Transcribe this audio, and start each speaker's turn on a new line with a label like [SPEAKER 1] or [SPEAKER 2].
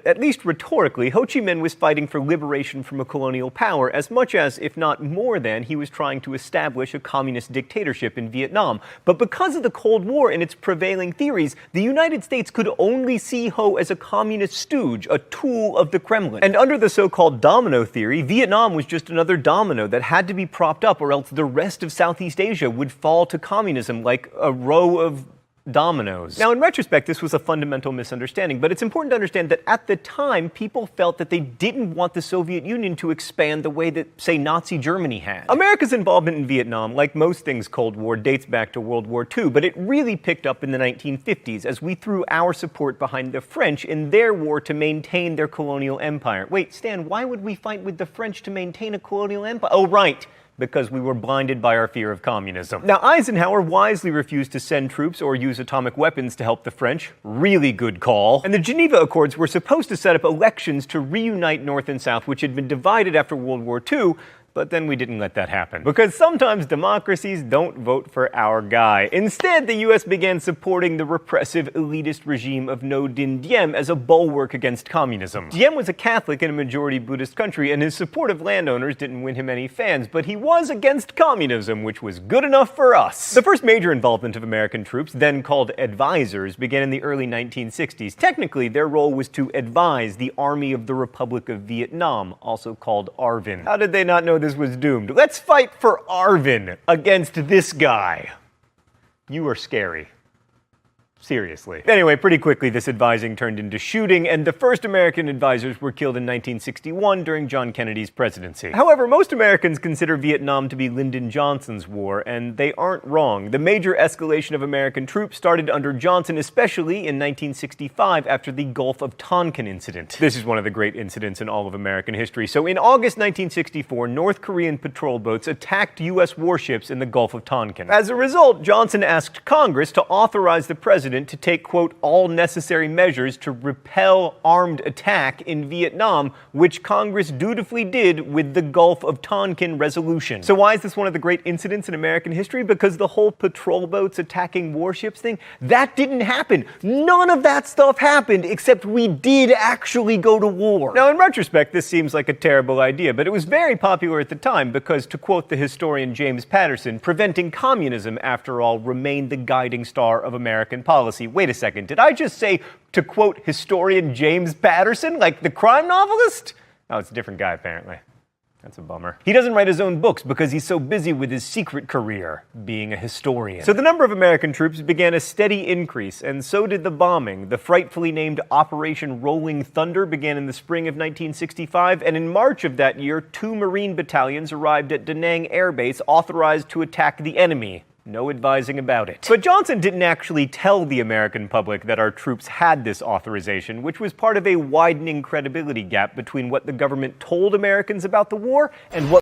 [SPEAKER 1] At least rhetorically, Ho Chi Minh was fighting for liberation from a colonial power as much as, if not more than, he was trying to establish a communist dictatorship in Vietnam. But because of the Cold War and its prevailing theories, the United States could only see Ho as a communist stooge, a tool of the Kremlin. And under the so-called domino theory, Vietnam was just another domino that had to be propped up, or else the rest of Southeast Asia would fall to communism like a row of dominoes. Now, in retrospect, this was a fundamental misunderstanding, but it's important to understand that at the time, people felt that they didn't want the Soviet Union to expand the way that, say, Nazi Germany had. America's involvement in Vietnam, like most things Cold War, dates back to World War II, but it really picked up in the 1950s as we threw our support behind the French in their war to maintain their colonial empire. Wait, Stan, why would we fight with the French to maintain a colonial empire? Oh, right. Because we were blinded by our fear of communism. Now, Eisenhower wisely refused to send troops or use atomic weapons to help the French. Really good call. And the Geneva Accords were supposed to set up elections to reunite North and South, which had been divided after World War II, but then we didn't let that happen. Because sometimes democracies don't vote for our guy. Instead, the US began supporting the repressive, elitist regime of Ngo Dinh Diem as a bulwark against communism. Diem was a Catholic in a majority Buddhist country, and his support of landowners didn't win him any fans, but he was against communism, which was good enough for us. The first major involvement of American troops, then called advisors, began in the early 1960s. Technically, their role was to advise the Army of the Republic of Vietnam, also called ARVN. How did they not know this was doomed? Let's fight for ARVN against this guy. You are scary. Seriously. Anyway, pretty quickly this advising turned into shooting, and the first American advisors were killed in 1961 during John Kennedy's presidency. However, most Americans consider Vietnam to be Lyndon Johnson's war, and they aren't wrong. The major escalation of American troops started under Johnson, especially in 1965 after the Gulf of Tonkin incident. This is one of the great incidents in all of American history. So in August 1964, North Korean patrol boats attacked U.S. warships in the Gulf of Tonkin. As a result, Johnson asked Congress to authorize the president to take, quote, all necessary measures to repel armed attack in Vietnam, which Congress dutifully did with the Gulf of Tonkin resolution. So why is this one of the great incidents in American history? Because the whole patrol boats attacking warships thing, that didn't happen. None of that stuff happened, except we did actually go to war. Now, in retrospect, this seems like a terrible idea, but it was very popular at the time because, to quote the historian James Patterson, preventing communism, after all, remained the guiding star of American policy. Wait a second, did I just say, to quote historian James Patterson, like the crime novelist? Oh, it's a different guy, apparently. That's a bummer. He doesn't write his own books because he's so busy with his secret career, being a historian. So the number of American troops began a steady increase, and so did the bombing. The frightfully named Operation Rolling Thunder began in the spring of 1965, and in March of that year, 2 Marine battalions arrived at Da Nang Air Base authorized to attack the enemy. No advising about it. But Johnson didn't actually tell the American public that our troops had this authorization, which was part of a widening credibility gap between what the government told Americans about the war and what